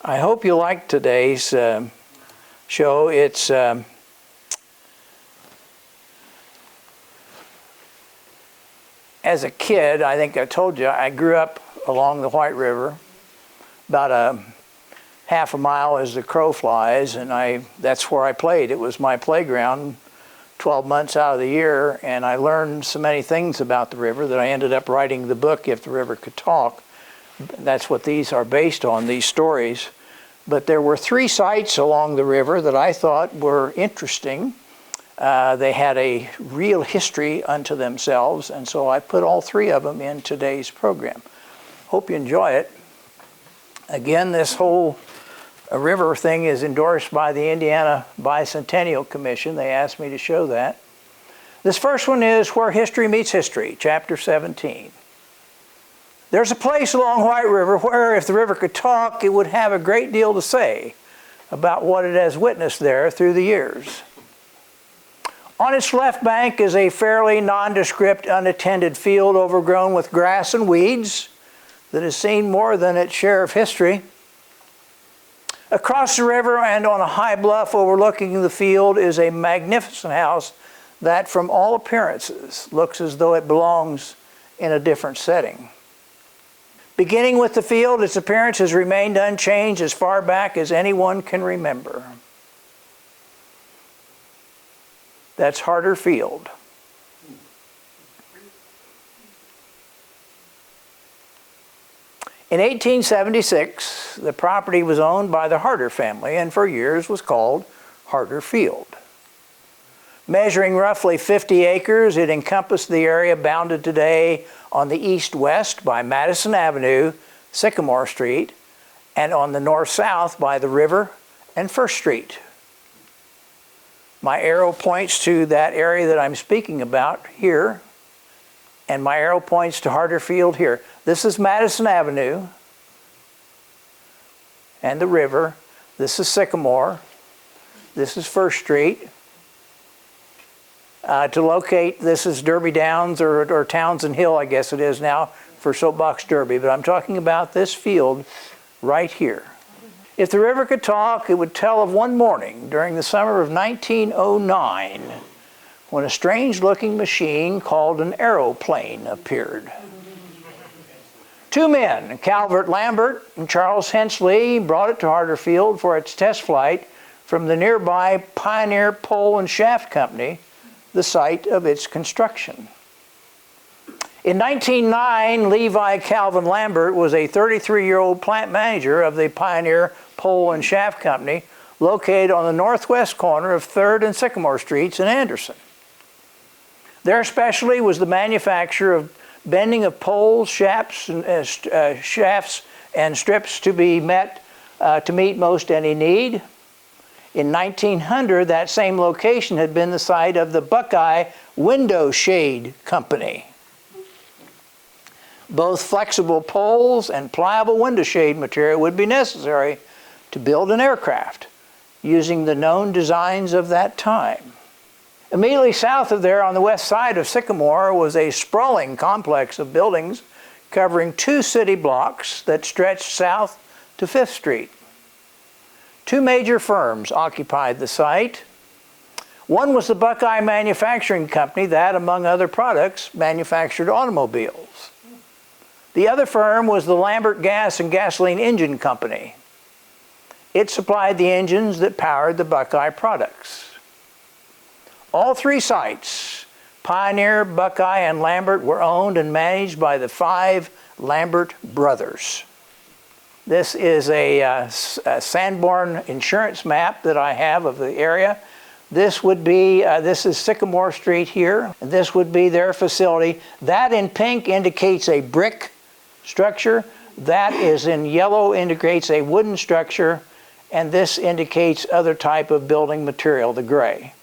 I hope you like today's show. It's as a kid, I think I told you, I grew up along the White River, about a half a mile as the crow flies, and that's where I played. It was my playground 12 months out of the year, and I learned so many things about the river that I ended up writing the book, If the River Could Talk. That's what these are based on, these stories. But there were 3 sites along the river that I thought were interesting. They had a real history unto themselves, and so I put all 3 of them in today's program. Hope you enjoy it. Again, this whole river thing is endorsed by the Indiana Bicentennial Commission. They asked me to show that. This first one is Where History Meets History, Chapter 17. There's a place along White River where, if the river could talk, it would have a great deal to say about what it has witnessed there through the years. On its left bank is a fairly nondescript, unattended field overgrown with grass and weeds that has seen more than its share of history. Across the river and on a high bluff overlooking the field is a magnificent house that, from all appearances, looks as though it belongs in a different setting. Beginning with the field, its appearance has remained unchanged as far back as anyone can remember. That's Harder Field. In 1876, the property was owned by the Harder family and for years was called Harder Field. Measuring roughly 50 acres, it encompassed the area bounded today on the east-west by Madison Avenue, Sycamore Street, and on the north-south by the river and First Street. My arrow points to that area that I'm speaking about here, and my arrow points to Harder Field here. This is Madison Avenue and the river. This is Sycamore. This is First Street. To locate, this is Derby Downs or Townsend Hill, I guess it is now, for Soapbox Derby. But I'm talking about this field right here. If the river could talk, it would tell of one morning during the summer of 1909 when a strange-looking machine called an aeroplane appeared. 2 men, Calvert Lambert and Charles Hensley, brought it to Harder Field for its test flight from the nearby Pioneer Pole and Shaft Company, the site of its construction. In 1909, Levi Calvin Lambert was a 33-year-old plant manager of the Pioneer Pole and Shaft Company, located on the northwest corner of 3rd and Sycamore Streets in Anderson. Their specialty was the manufacture of bending of poles, shafts, and strips to meet most any need. In 1900, that same location had been the site of the Buckeye Window Shade Company. Both flexible poles and pliable window shade material would be necessary to build an aircraft using the known designs of that time. Immediately south of there, on the west side of Sycamore, was a sprawling complex of buildings covering 2 city blocks that stretched south to 5th Street. 2 major firms occupied the site. One was the Buckeye Manufacturing Company that, among other products, manufactured automobiles. The other firm was the Lambert Gas and Gasoline Engine Company. It supplied the engines that powered the Buckeye products. All 3 sites, Pioneer, Buckeye, and Lambert, were owned and managed by the 5 Lambert brothers. This is a Sanborn insurance map that I have of the area. This would be, this is Sycamore Street here. This would be their facility. That in pink indicates a brick structure. That is in yellow indicates a wooden structure. And this indicates other type of building material, the gray.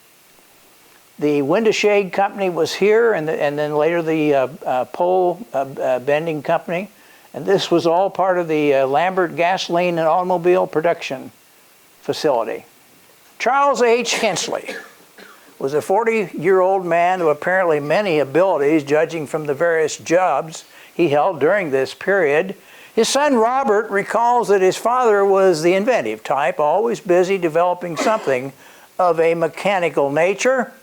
The window shade company was here, and then later the pole bending company. And this was all part of the Lambert gasoline and automobile production facility. Charles H. Hensley was a 40-year-old man of apparently many abilities, judging from the various jobs he held during this period. His son Robert recalls that his father was the inventive type, always busy developing something of a mechanical nature.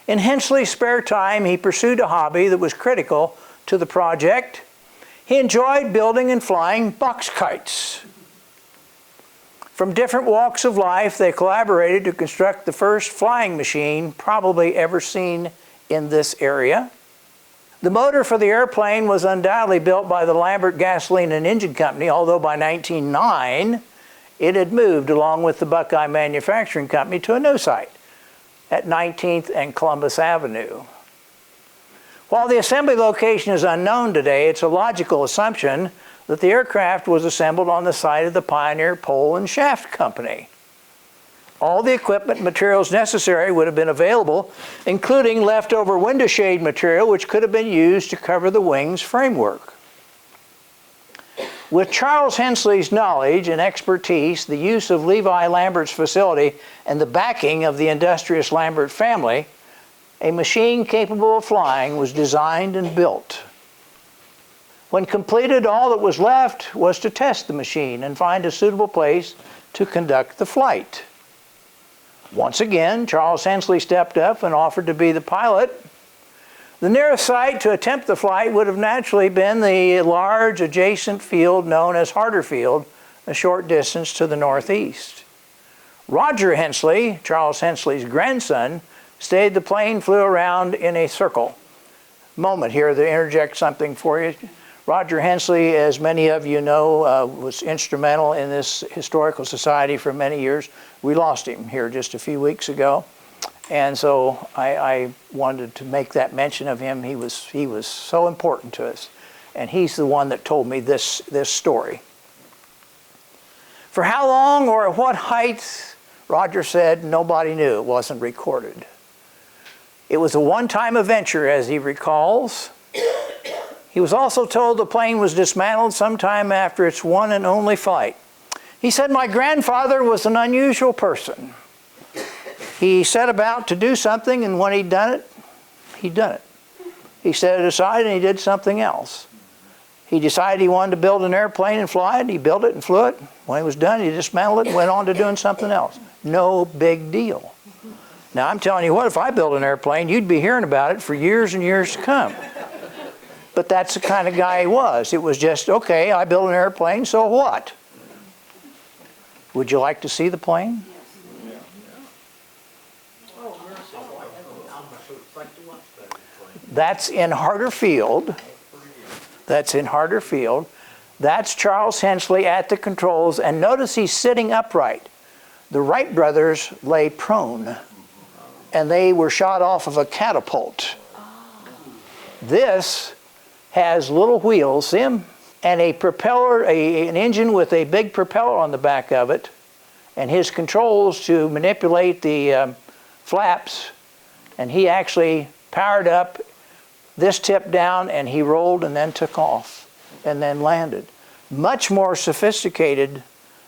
In Hensley's spare time, he pursued a hobby that was critical to the project. He enjoyed building and flying box kites. From different walks of life, they collaborated to construct the first flying machine probably ever seen in this area. The motor for the airplane was undoubtedly built by the Lambert Gasoline and Engine Company, although by 1909 it had moved along with the Buckeye Manufacturing Company to a new site at 19th and Columbus Avenue. While the assembly location is unknown today, it's a logical assumption that the aircraft was assembled on the site of the Pioneer Pole and Shaft Company. All the equipment and materials necessary would have been available, including leftover window shade material which could have been used to cover the wing's framework. With Charles Hensley's knowledge and expertise, the use of Levi Lambert's facility, and the backing of the industrious Lambert family, a machine capable of flying was designed and built. When completed, all that was left was to test the machine and find a suitable place to conduct the flight. Once again, Charles Hensley stepped up and offered to be the pilot. The nearest site to attempt the flight would have naturally been the large adjacent field known as Harder Field, a short distance to the northeast. Roger Hensley, Charles Hensley's grandson, stayed the plane, flew around in a circle. Moment here to interject something for you. Roger Hensley, as many of you know, was instrumental in this historical society for many years. We lost him here just a few weeks ago, and so I wanted to make that mention of him. He was so important to us, and he's the one that told me this story. For how long or at what height, Roger said, nobody knew. It wasn't recorded. It was a one-time adventure, as he recalls. He was also told the plane was dismantled sometime after its one and only flight. He said, "My grandfather was an unusual person. He set about to do something, and when he'd done it, he'd done it. He set it aside and he did something else. He decided he wanted to build an airplane and fly it. He built it and flew it. When he was done, he dismantled it and went on to doing something else. No big deal." Now, I'm telling you what, if I built an airplane, you'd be hearing about it for years and years to come. But that's the kind of guy he was. It was just, okay, I built an airplane, so what? Would you like to see the plane? That's in Harder Field. That's in Harder Field. That's Charles Hensley at the controls, and notice he's sitting upright. The Wright brothers lay prone, and they were shot off of a catapult. This has little wheels, see them? And a propeller, an engine with a big propeller on the back of it, and his controls to manipulate the flaps, and he actually powered up, this tipped down, and he rolled and then took off and then landed. Much more sophisticated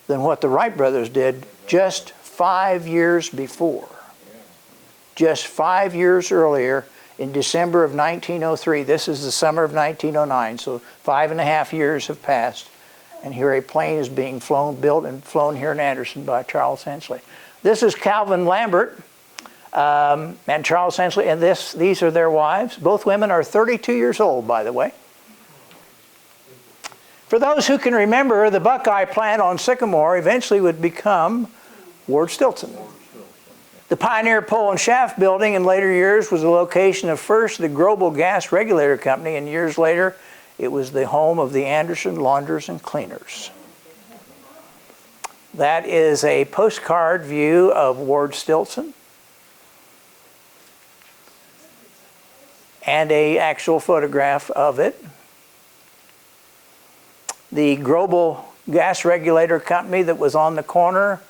than what the Wright brothers did just 5 years before. Just 5 years earlier, in December of 1903, this is the summer of 1909, so 5.5 years have passed, and here a plane is being built and flown here in Anderson by Charles Hensley. This is Calvin Lambert and Charles Hensley, and these are their wives. Both women are 32 years old, by the way. For those who can remember, the Buckeye plant on Sycamore eventually would become Ward Stilton. The Pioneer Pole and Shaft building in later years was the location of first the Grobel Gas Regulator Company, and years later it was the home of the Anderson Launders and Cleaners. That is a postcard view of Ward Stilton and an actual photograph of it. The Grobel Gas Regulator Company that was on the corner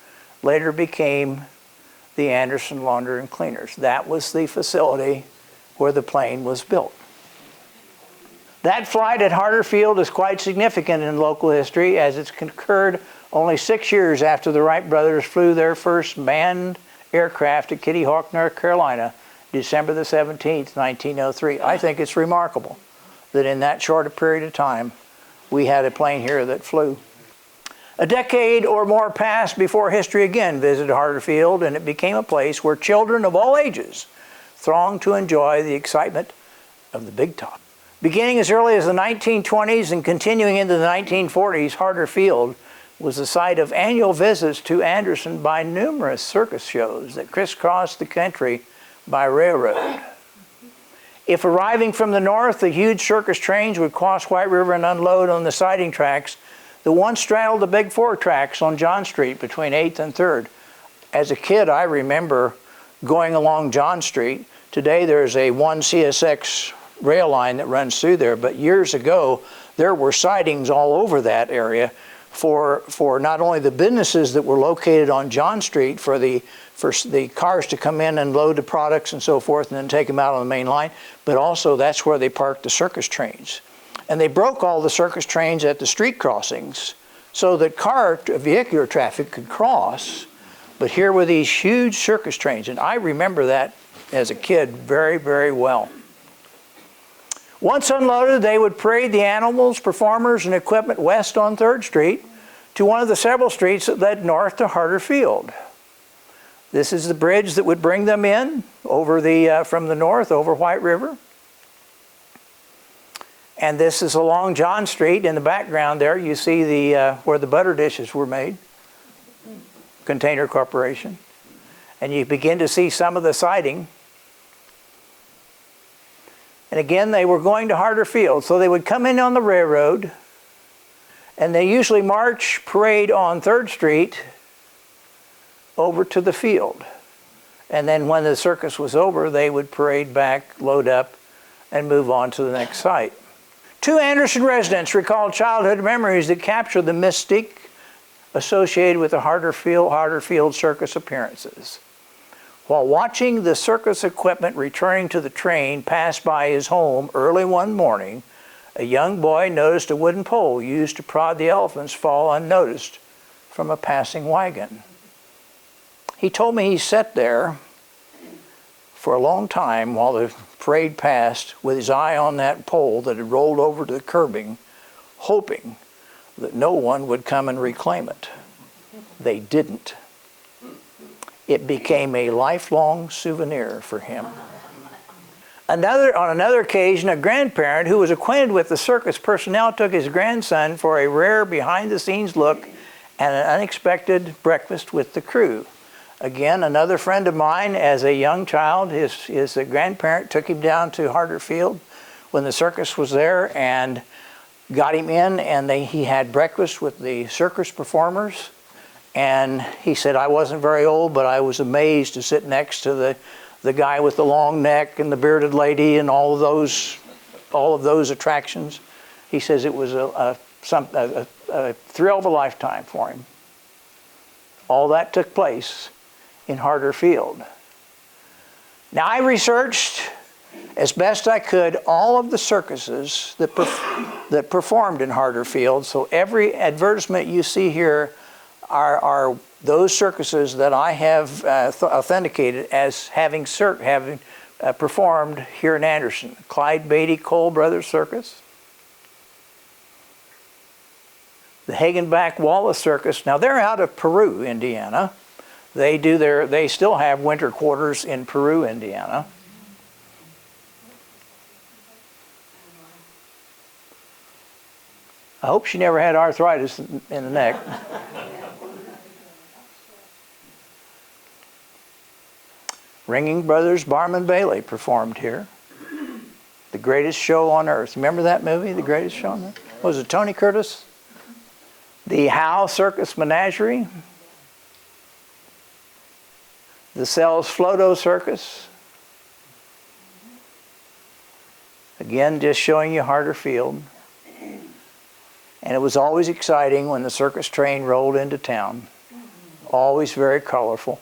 later became the Anderson Launder and Cleaners. That was the facility where the plane was built. That flight at Harder Field is quite significant in local history, as it's occurred only 6 years after the Wright brothers flew their first manned aircraft at Kitty Hawk, North Carolina, December the 17th, 1903. I think it's remarkable that in that short a period of time, we had a plane here that flew. A decade or more passed before history again visited Hardersfield, and it became a place where children of all ages thronged to enjoy the excitement of the big top. Beginning as early as the 1920s and continuing into the 1940s, Hardersfield was the site of annual visits to Anderson by numerous circus shows that crisscrossed the country by railroad. If arriving from the north, the huge circus trains would cross White River and unload on the siding tracks that once straddled the Big Four tracks on John Street between 8th and 3rd. As a kid, I remember going along John Street. Today there's a 1 CSX rail line that runs through there, but years ago there were sidings all over that area for not only the businesses that were located on John Street for the cars to come in and load the products and so forth and then take them out on the main line, but also that's where they parked the circus trains. And they broke all the circus trains at the street crossings so that vehicular traffic could cross, but here were these huge circus trains, and I remember that as a kid very, very well. Once unloaded, they would parade the animals, performers, and equipment west on 3rd Street to one of the several streets that led north to Hardersfield. This is the bridge that would bring them in over from the north over White River. And this is along John Street. In the background there, you see where the butter dishes were made, Container Corporation. And you begin to see some of the siding. And again, they were going to Hardersfield. So they would come in on the railroad, and they usually parade on 3rd Street over to the field. And then when the circus was over, they would parade back, load up, and move on to the next site. 2 Anderson residents recalled childhood memories that capture the mystique associated with the Hardersfield circus appearances. While watching the circus equipment returning to the train pass by his home early one morning, a young boy noticed a wooden pole used to prod the elephants fall unnoticed from a passing wagon. He told me he sat there for a long time while the parade passed with his eye on that pole that had rolled over to the curbing, hoping that no one would come and reclaim it. They didn't. It became a lifelong souvenir for him. On another occasion, a grandparent who was acquainted with the circus personnel took his grandson for a rare behind-the-scenes look and an unexpected breakfast with the crew. Again, another friend of mine, as a young child, his grandparent took him down to Hardersfield when the circus was there and got him in, and he had breakfast with the circus performers. And he said, I wasn't very old, but I was amazed to sit next to the guy with the long neck and the bearded lady and all of those attractions. He says it was a thrill of a lifetime for him. All that took place in Hardersfield. Now, I researched as best I could all of the circuses that performed in Hardersfield. So every advertisement you see here are those circuses that I have authenticated as having performed here in Anderson. Clyde Beatty Cole Brothers Circus, the Hagenbach Wallace Circus. Now they're out of Peru, Indiana. They still have winter quarters in Peru, Indiana. I hope she never had arthritis in the neck. Ringing Brothers Barnum Bailey performed here. The Greatest Show on Earth. Remember that movie, The Greatest Show on Earth? Was it Tony Curtis? The Howe Circus Menagerie. The Sells Floto Circus. Again, just showing you Hardersfield. And it was always exciting when the circus train rolled into town. Always very colorful.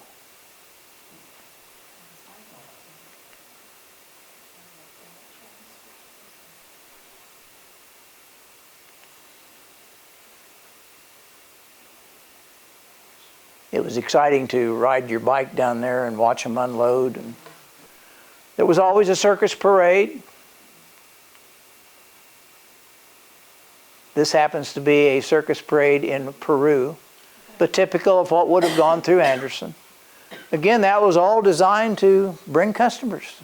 It was exciting to ride your bike down there and watch them unload. And there was always a circus parade. This happens to be a circus parade in Peru, but typical of what would have gone through Anderson. Again, that was all designed to bring customers.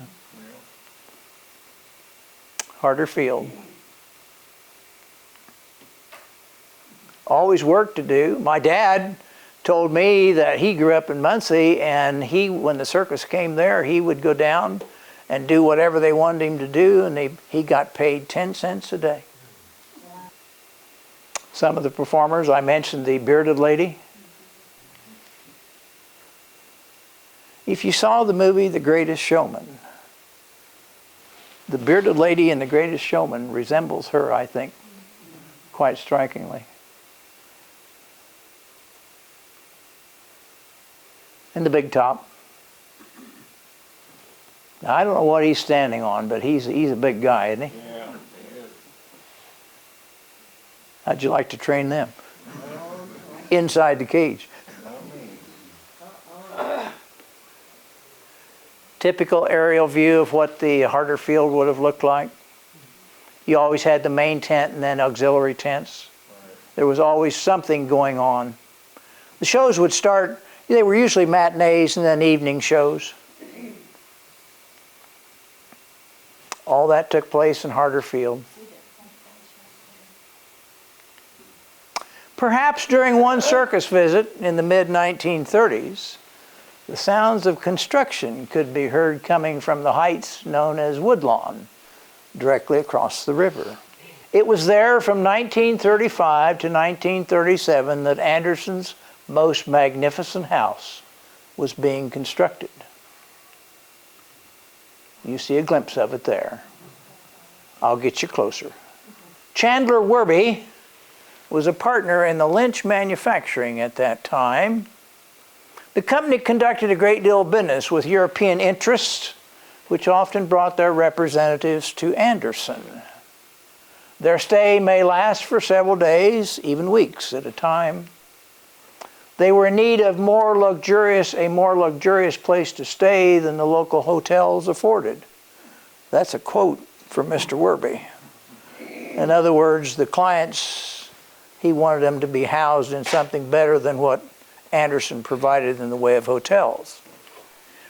Harder Field. Always work to do. My dad told me that he grew up in Muncie, and when the circus came there, he would go down and do whatever they wanted him to do, and he got paid 10 cents a day. Some of the performers, I mentioned the bearded lady. If you saw the movie The Greatest Showman, the bearded lady in The Greatest Showman resembles her, I think, quite strikingly. And the big top. Now, I don't know what he's standing on, but he's a big guy, isn't he? Yeah, he is. How'd you like to train them? Inside the cage. Typical aerial view of what the Harder Field would have looked like. You always had the main tent and then auxiliary tents. There was always something going on. The shows would start, they were usually matinees and then evening shows. All that took place in Harder Field. Perhaps during one circus visit in the mid-1930s, the sounds of construction could be heard coming from the heights known as Woodlawn, directly across the river. It was there from 1935 to 1937 that Anderson's most magnificent house was being constructed. You see a glimpse of it there. I'll get you closer. Chandler Werby was a partner in the Lynch manufacturing at that time. The company conducted a great deal of business with European interests, which often brought their representatives to Anderson. Their stay may last for several days, even weeks at a time. They were in need of a more luxurious place to stay than the local hotels afforded. That's a quote from Mr. Werby. In other words, the clients, he wanted them to be housed in something better than what Anderson provided in the way of hotels.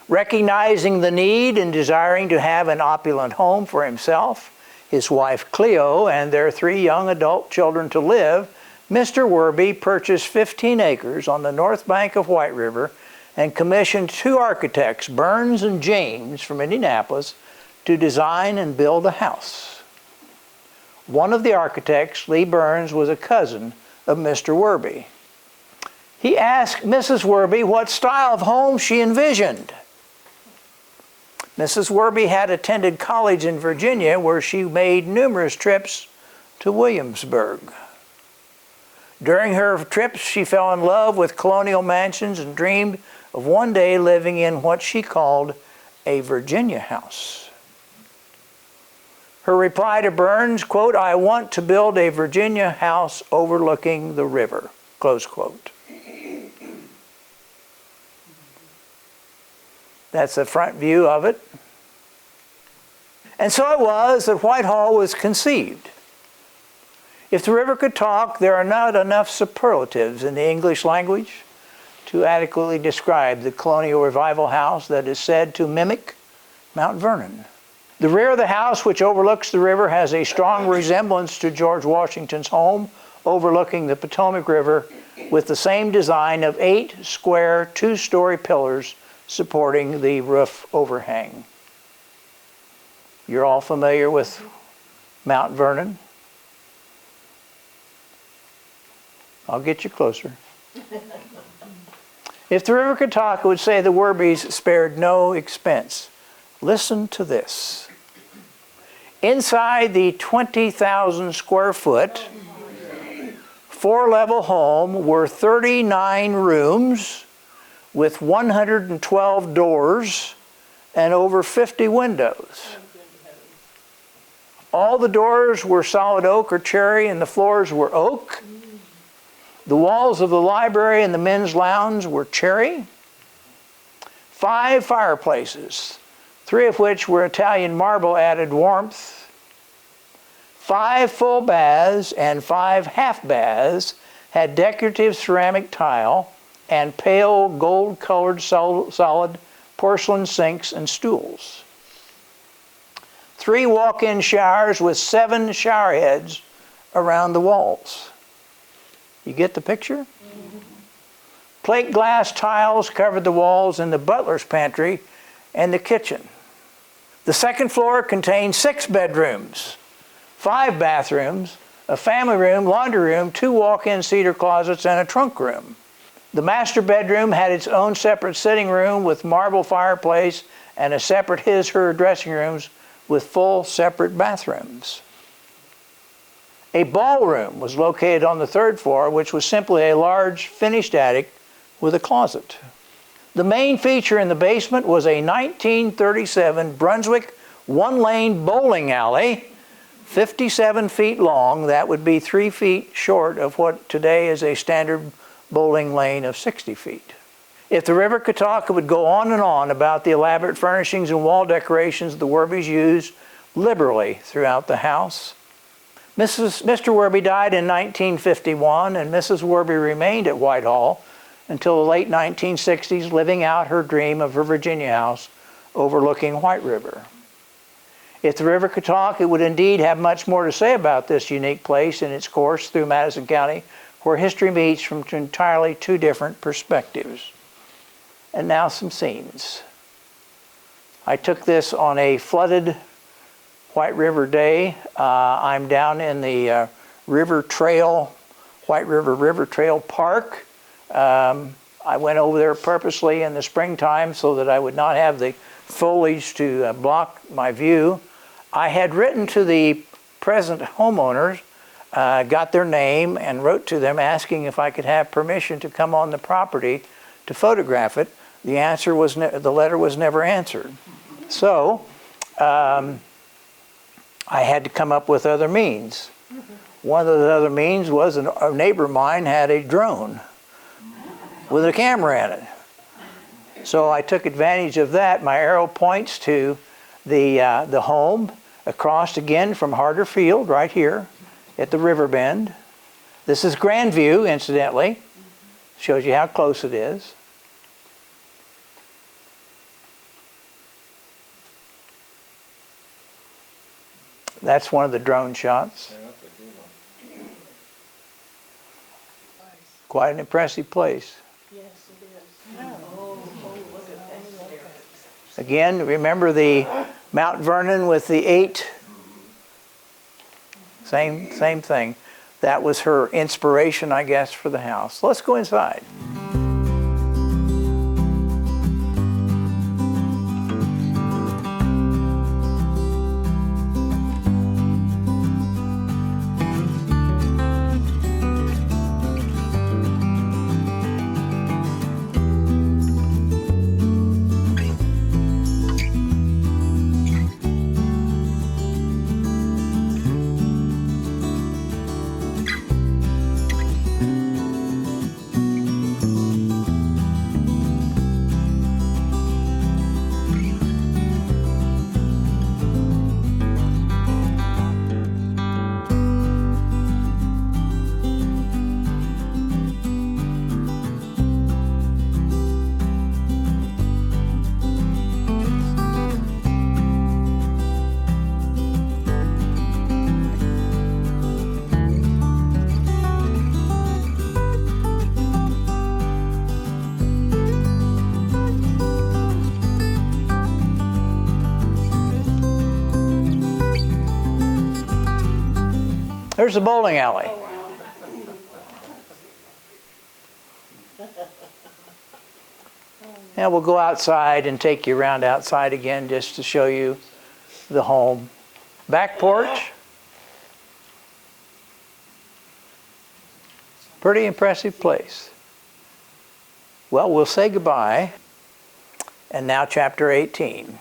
Recognizing the need and desiring to have an opulent home for himself, his wife Cleo, and their 3 young adult children to live, Mr. Werby purchased 15 acres on the north bank of White River and commissioned 2 architects, Burns and James from Indianapolis, to design and build a house. One of the architects, Lee Burns, was a cousin of Mr. Werby. He asked Mrs. Werby what style of home she envisioned. Mrs. Werby had attended college in Virginia, where she made numerous trips to Williamsburg. During her trips, she fell in love with colonial mansions and dreamed of one day living in what she called a Virginia house. Her reply to Burns, quote, "I want to build a Virginia house overlooking the river," close quote. That's a front view of it. And so it was that Whitehall was conceived. If the river could talk, there are not enough superlatives in the English language to adequately describe the colonial revival house that is said to mimic Mount Vernon. The rear of the house, which overlooks the river, has a strong resemblance to George Washington's home overlooking the Potomac River, with the same design of 8 square 2-story pillars supporting the roof overhang. You're all familiar with Mount Vernon? I'll get you closer. If the river could talk, it would say the Werbys spared no expense. Listen to this. Inside the 20,000 square foot, 4-level home were 39 rooms with 112 doors and over 50 windows. All the doors were solid oak or cherry, and the floors were oak. The walls of the library and the men's lounge were cherry. 5 fireplaces, 3 of which were Italian marble, added warmth. 5 full baths and 5 half baths had decorative ceramic tile and pale gold-colored solid porcelain sinks and stools. 3 walk-in showers with 7 shower heads around the walls. You get the picture? Mm-hmm. Plate glass tiles covered the walls in the butler's pantry and the kitchen. The second floor contained 6 bedrooms, 5 bathrooms, a family room, laundry room, 2 walk-in cedar closets, and a trunk room. The master bedroom had its own separate sitting room with marble fireplace and a separate his/her dressing rooms with full separate bathrooms. A ballroom was located on the 3rd floor, which was simply a large finished attic with a closet. The main feature in the basement was a 1937 Brunswick 1-lane bowling alley, 57 feet long. That would be 3 feet short of what today is a standard bowling lane of 60 feet. If the River Catawba would go on and on about the elaborate furnishings and wall decorations the Werbys used liberally throughout the house. Mr. Werby died in 1951, and Mrs. Werby remained at Whitehall until the late 1960s, living out her dream of her Virginia house overlooking White River. If the River Catawba would indeed have much more to say about this unique place in its course through Madison County, where history meets from entirely 2 different perspectives. And now some scenes. I took this on a flooded White River day. I'm down in the River Trail, White River River Trail Park. I went over there purposely in the springtime so that I would not have the foliage to block my view. I had written to the present homeowners, got their name, and wrote to them asking if I could have permission to come on the property to photograph it. The answer was the letter was never answered. So I had to come up with other means. One of the other means was a neighbor of mine had a drone with a camera in it. So I took advantage of that. My arrow points to the home across again from Harder Field right here at the river bend. This is Grandview, incidentally. Shows you how close it is. That's one of the drone shots. Quite an impressive place. Yes, it is. Oh, look at that. Again, remember the Mount Vernon with the 8? Same thing. That was her inspiration, I guess, for the house. Let's go inside. There's the bowling alley. Now we'll go outside and take you around outside again just to show you the home. Back porch. Pretty impressive place. Well, we'll say goodbye. And now chapter 18.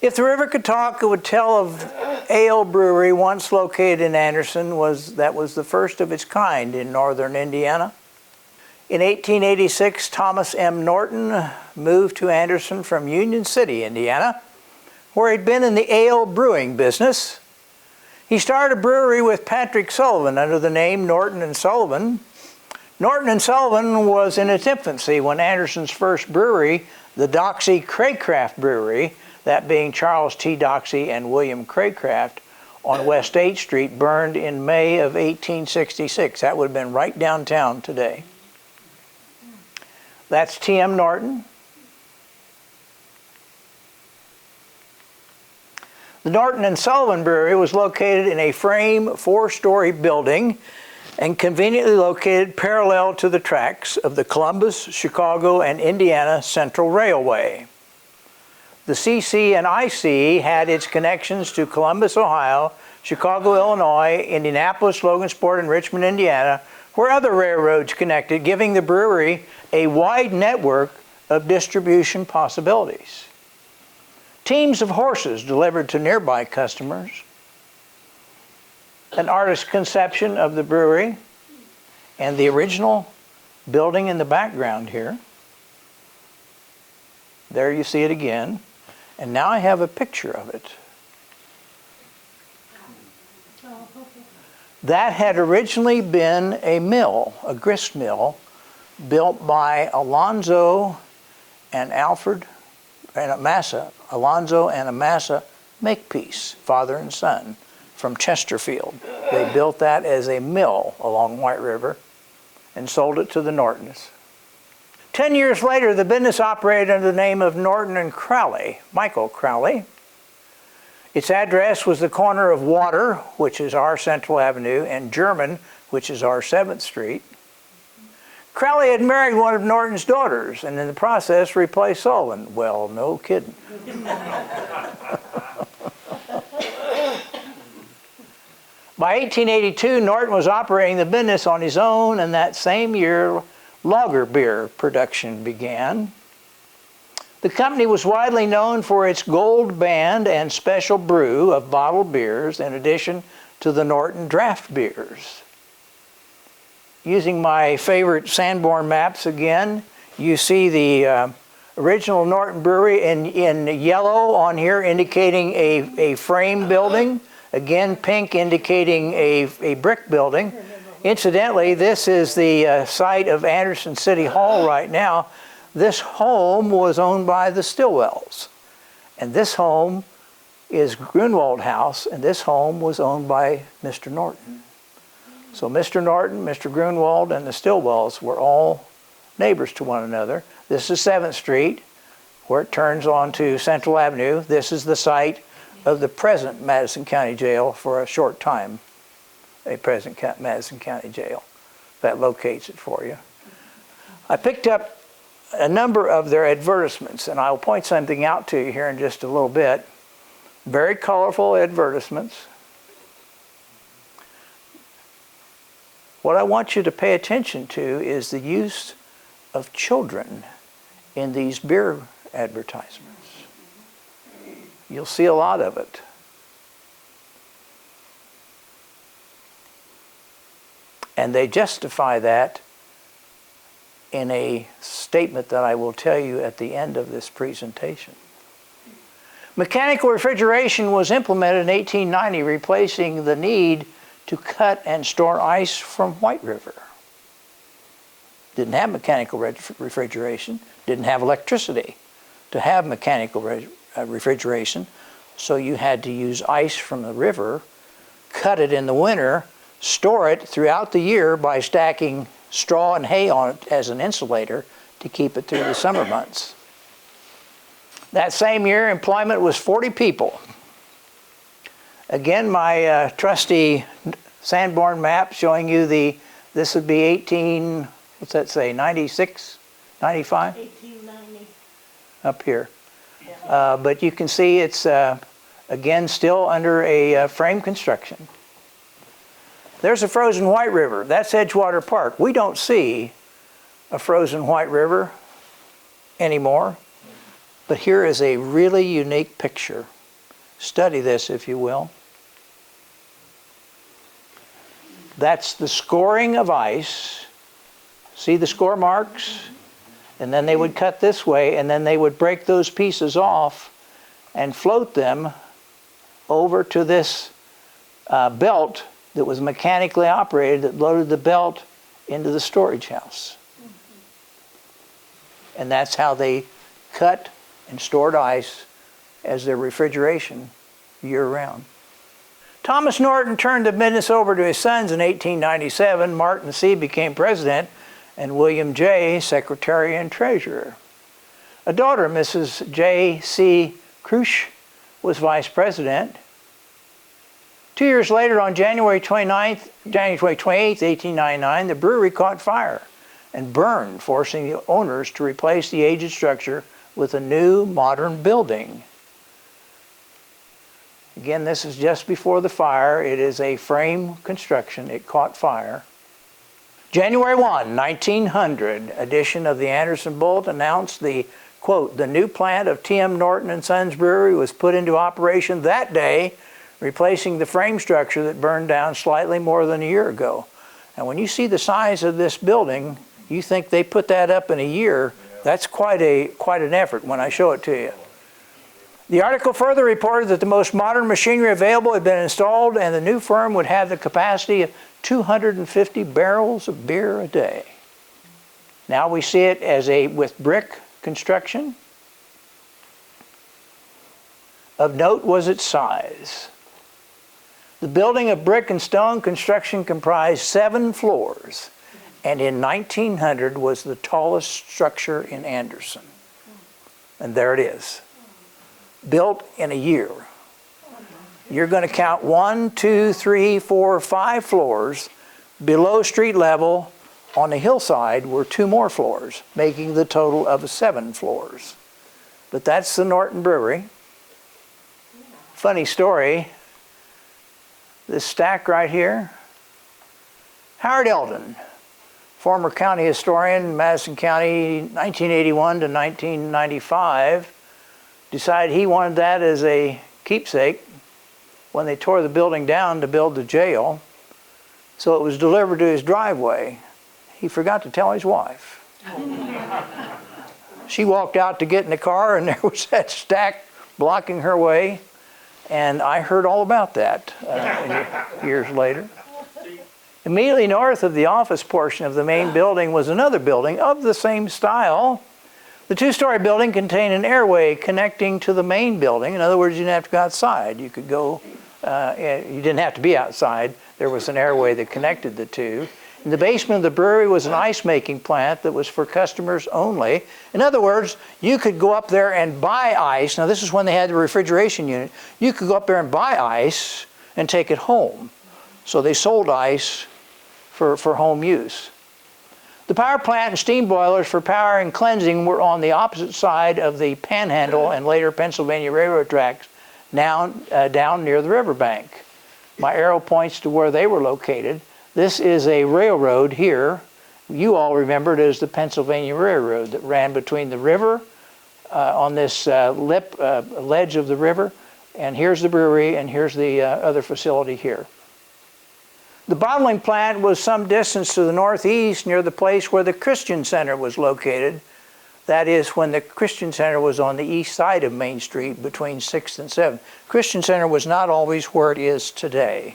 If the River Catawba would tell of ale brewery once located in Anderson, that was the first of its kind in northern Indiana. In 1886, Thomas M. Norton moved to Anderson from Union City, Indiana, where he'd been in the ale brewing business. He started a brewery with Patrick Sullivan under the name Norton and Sullivan. Norton and Sullivan was in its infancy when Anderson's first brewery, the Doxey Craycraft Brewery, that being Charles T. Doxey and William Craycraft, on West 8th Street, burned in May of 1866. That would have been right downtown today. That's T.M. Norton. The Norton and Sullivan Brewery was located in a frame 4-story building and conveniently located parallel to the tracks of the Columbus, Chicago, and Indiana Central Railway. The CC and IC had its connections to Columbus, Ohio, Chicago, Illinois, Indianapolis, Logansport, and Richmond, Indiana, where other railroads connected, giving the brewery a wide network of distribution possibilities. Teams of horses delivered to nearby customers. An artist's conception of the brewery and the original building in the background here. There you see it again. And now I have a picture of it. That had originally been a mill, a grist mill, built by Alonzo and Amasa Makepeace, father and son, from Chesterfield. They built that as a mill along White River and sold it to the Nortons. 10 years later, the business operated under the name of Norton and Crowley, Michael Crowley. Its address was the corner of Water, which is our Central Avenue, and German, which is our 7th Street. Crowley had married one of Norton's daughters, and in the process replaced Sullivan. Well, no kidding. By 1882, Norton was operating the business on his own, and that same year, lager beer production began. The company was widely known for its Gold Band and Special Brew of bottled beers, in addition to the Norton draft beers. Using my favorite Sanborn maps again, you see the original Norton Brewery in yellow on here, indicating a frame building. Again, pink indicating a brick building. Incidentally, this is the site of Anderson City Hall right now. This home was owned by the Stillwells. And this home is Grunwald House, and this home was owned by Mr. Norton. So Mr. Norton, Mr. Grunwald, and the Stillwells were all neighbors to one another. This is 7th Street, where it turns onto Central Avenue. This is the site of the present Madison County Jail for a short time, a present Madison County Jail. That locates it for you. I picked up a number of their advertisements, and I'll point something out to you here in just a little bit. Very colorful advertisements. What I want you to pay attention to is the use of children in these beer advertisements. You'll see a lot of it. And they justify that in a statement that I will tell you at the end of this presentation. Mechanical refrigeration was implemented in 1890, replacing the need to cut and store ice from White River. Didn't have mechanical refrigeration, didn't have electricity to have mechanical refrigeration, so you had to use ice from the river, cut it in the winter, store it throughout the year by stacking straw and hay on it as an insulator to keep it through the summer months. That same year, employment was 40 people. Again, my trusty Sanborn map showing you this would be 96, 95? 1890. Up here. But you can see it's, again, still under a frame construction. There's a frozen White River. That's Edgewater Park. We don't see a frozen White River anymore. But here is a really unique picture. Study this, if you will. That's the scoring of ice. See the score marks? And then they would cut this way, and then they would break those pieces off and float them over to this belt that was mechanically operated that loaded the belt into the storage house. And that's how they cut and stored ice as their refrigeration year-round. Thomas Norton turned the business over to his sons in 1897. Martin C. became president and William J. secretary and treasurer. A daughter, Mrs. J. C. Krusch, was vice president. 2 years later, on January 28, 1899, the brewery caught fire and burned, forcing the owners to replace the aged structure with a new modern building. Again, this is just before the fire. It is a frame construction. It caught fire. January 1, 1900, edition of the Anderson Bulletin announced the, quote, the new plant of T.M. Norton and Sons Brewery was put into operation that day, replacing the frame structure that burned down slightly more than a year ago. And when you see the size of this building, you think they put that up in a year. That's quite an effort when I show it to you. The article further reported that the most modern machinery available had been installed and the new firm would have the capacity of 250 barrels of beer a day. Now we see it as with brick construction. Of note was its size. The building of brick and stone construction comprised 7 floors, and in 1900 was the tallest structure in Anderson. And there it is. Built in a year. You're going to count 1, 2, 3, 4, 5 floors. Below street level on the hillside were 2 more floors, making the total of 7 floors. But that's the Norton Brewery. Funny story, this stack right here, Howard Eldon, former county historian, Madison County, 1981 to 1995, decided he wanted that as a keepsake when they tore the building down to build the jail. So it was delivered to his driveway. He forgot to tell his wife. She walked out to get in the car and there was that stack blocking her way. And I heard all about that years later. Immediately north of the office portion of the main building was another building of the same style. The 2-story building contained an airway connecting to the main building. In other words, you didn't have to go outside. You could go, you didn't have to be outside. There was an airway that connected the two. In the basement of the brewery was an ice-making plant that was for customers only. In other words, you could go up there and buy ice. Now, this is when they had the refrigeration unit. You could go up there and buy ice and take it home. So they sold ice for home use. The power plant and steam boilers for power and cleansing were on the opposite side of the Panhandle and later Pennsylvania Railroad tracks, down near the riverbank. My arrow points to where they were located. This is a railroad here. You all remember it as the Pennsylvania Railroad that ran between the river on this ledge of the river, and here's the brewery, and here's the other facility here. The bottling plant was some distance to the northeast near the place where the Christian Center was located. That is when the Christian Center was on the east side of Main Street between 6th and 7th. Christian Center was not always where it is today.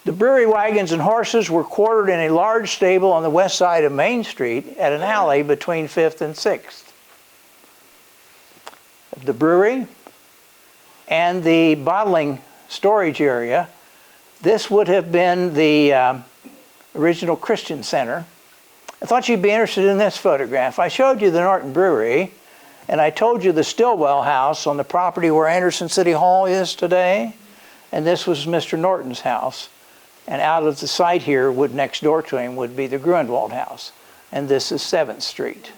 The brewery wagons and horses were quartered in a large stable on the west side of Main Street at an alley between 5th and 6th. The brewery and the bottling storage area, this would have been the original Christian Center. I thought you'd be interested in this photograph. I showed you the Norton Brewery, and I told you the Stillwell house on the property where Anderson City Hall is today, and this was Mr. Norton's house. And out of the site here, next door to him, would be the Gruenwald house, and this is 7th Street.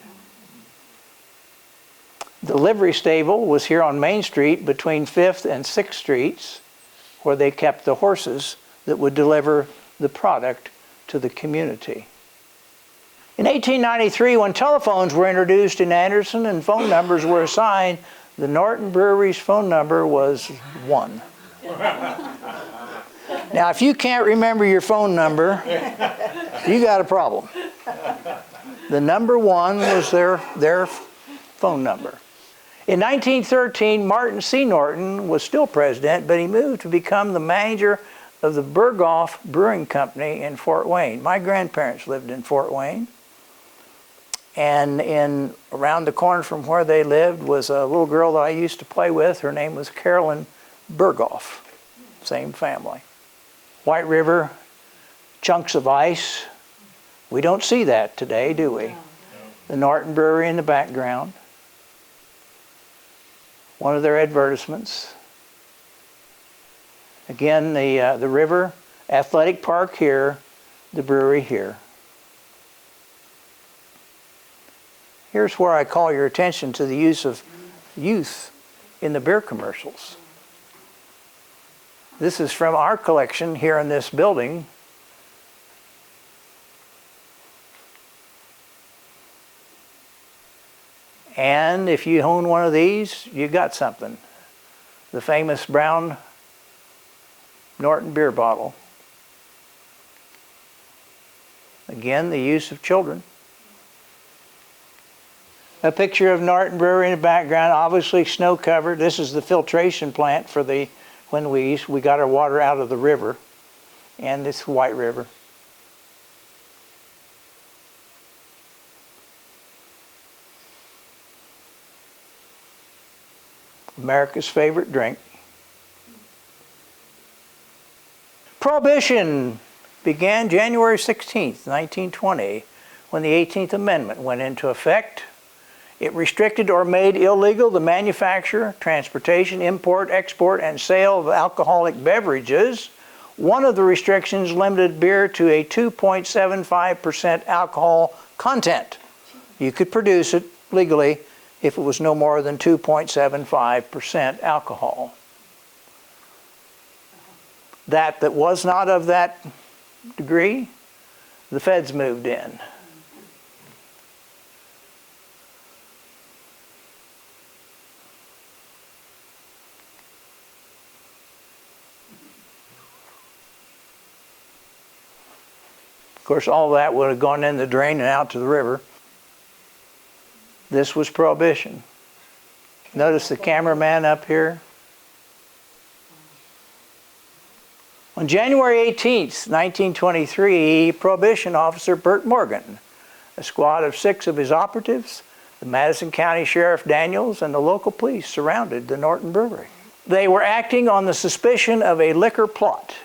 The livery stable was here on Main Street between 5th and 6th Streets, where they kept the horses that would deliver the product to the community. In 1893, when telephones were introduced in Anderson and phone numbers were assigned, the Norton Brewery's phone number was 1. Now, if you can't remember your phone number, you got a problem. The number 1 was their phone number. In 1913, Martin C. Norton was still president, but he moved to become the manager of the Berghoff Brewing Company in Fort Wayne. My grandparents lived in Fort Wayne. And around the corner from where they lived was a little girl that I used to play with. Her name was Carolyn Berghoff. Same family. White River, chunks of ice. We don't see that today, do we? The Norton Brewery in the background. One of their advertisements. Again, the river, athletic park here, the brewery here. Here's where I call your attention to the use of youth in the beer commercials. This is from our collection here in this building. And if you own one of these, you got something. The famous brown Norton beer bottle. Again, the use of children. A picture of Norton Brewery in the background, obviously snow covered. This is the filtration plant for when we got our water out of the river. And this White River. America's favorite drink. Prohibition began January 16th, 1920, when the 18th Amendment went into effect. It restricted or made illegal the manufacture, transportation, import, export, and sale of alcoholic beverages. One of the restrictions limited beer to a 2.75% alcohol content. You could produce it legally if it was no more than 2.75% alcohol. That was not of that degree, the feds moved in. Of course, all that would have gone in the drain and out to the river. This was prohibition. Notice the cameraman up here. On January 18th, 1923, Prohibition Officer Bert Morgan, a squad of 6 of his operatives, the Madison County Sheriff Daniels, and the local police surrounded the Norton Brewery. They were acting on the suspicion of a liquor plot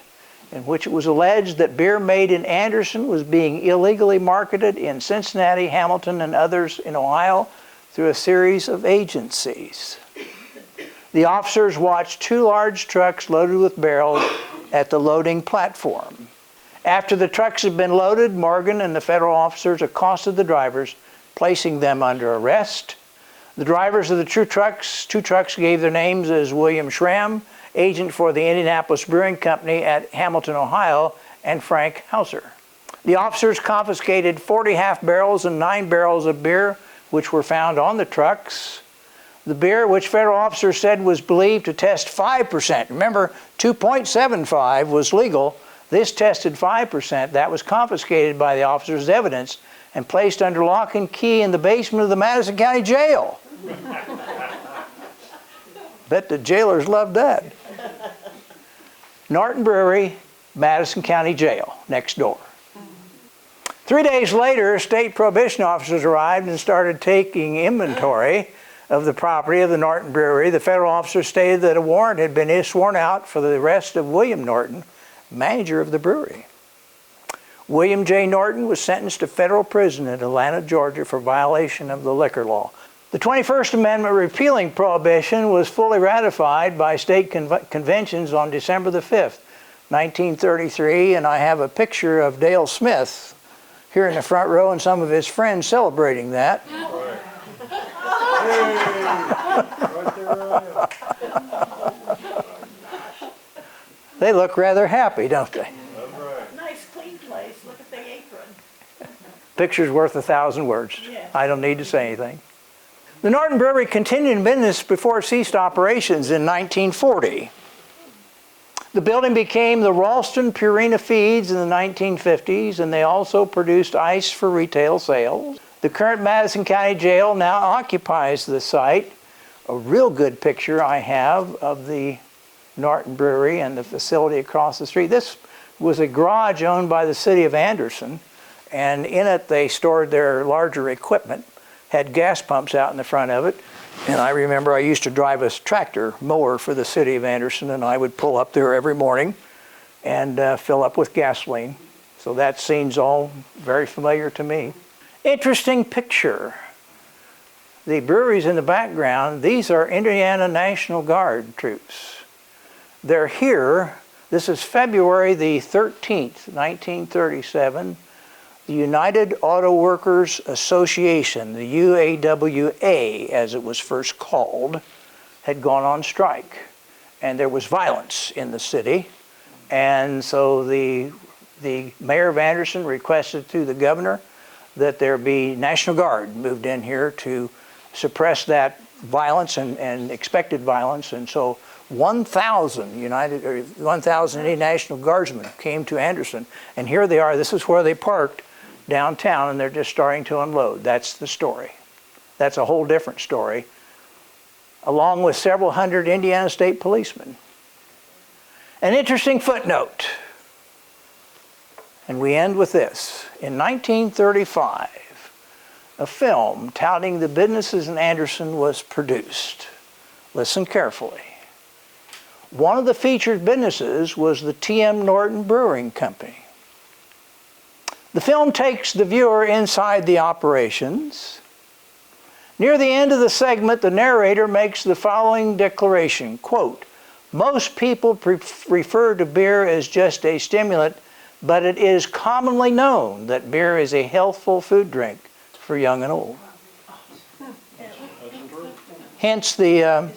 in which it was alleged that beer made in Anderson was being illegally marketed in Cincinnati, Hamilton, and others in Ohio through a series of agencies. The officers watched 2 large trucks loaded with barrels at the loading platform. After the trucks had been loaded, Morgan and the federal officers accosted the drivers, placing them under arrest. The drivers of the 2 trucks gave their names as William Schramm, agent for the Indianapolis Brewing Company at Hamilton, Ohio, and Frank Hauser. The officers confiscated 40 half barrels and 9 barrels of beer, which were found on the trucks. The beer, which federal officers said was believed to test 5%. Remember, 2.75 was legal. This tested 5%. That was confiscated by the officers as evidence and placed under lock and key in the basement of the Madison County Jail. Bet the jailers loved that. Norton Brewery, Madison County Jail, next door. 3 days later, state prohibition officers arrived and started taking inventory of the property of the Norton Brewery. The federal officers stated that a warrant had been sworn out for the arrest of William Norton, manager of the brewery. William J. Norton was sentenced to federal prison in Atlanta, Georgia for violation of the liquor law. The 21st Amendment repealing prohibition was fully ratified by state conventions on December the 5th, 1933, and I have a picture of Dale Smith here in the front row and some of his friends celebrating that. They look rather happy, don't they? Nice clean place. Look at the apron. Picture's worth 1,000 words. Yeah. I don't need to say anything. The Norton Brewery continued in business before it ceased operations in 1940. The building became the Ralston Purina Feeds in the 1950s, and they also produced ice for retail sales. The current Madison County Jail now occupies the site a real good picture I have of the Norton Brewery and the facility across the street. This was a garage owned by the city of Anderson, and in it they stored their larger equipment, had gas pumps out in the front of it. And I remember I used to drive a tractor mower for the city of Anderson, and I would pull up there every morning and fill up with gasoline. So that scene's all very familiar to me. Interesting picture. The breweries in the background, these are Indiana National Guard troops. They're here. This is February the 13th, 1937. The United Auto Workers Association, the UAWA as it was first called, had gone on strike. And there was violence in the city. And so the mayor of Anderson requested to the governor that there be National Guard moved in here to suppress that violence and expected violence. And so 1,000 Indian National Guardsmen came to Anderson. And here they are. This is where they parked downtown, and they're just starting to unload. That's the story. That's a whole different story, along with several hundred Indiana State policemen. An interesting footnote, and we end with this. In 1935, a film touting the businesses in Anderson was produced. Listen carefully. One of the featured businesses was the T.M. Norton Brewing Company. The film takes the viewer inside the operations. Near the end of the segment, the narrator makes the following declaration, quote, "Most people refer to beer as just a stimulant, but it is commonly known that beer is a healthful food drink for young and old." Hence the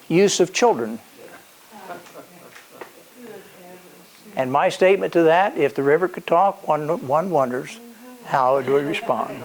use of children. And my statement to that, if the river could talk, one wonders how it would respond.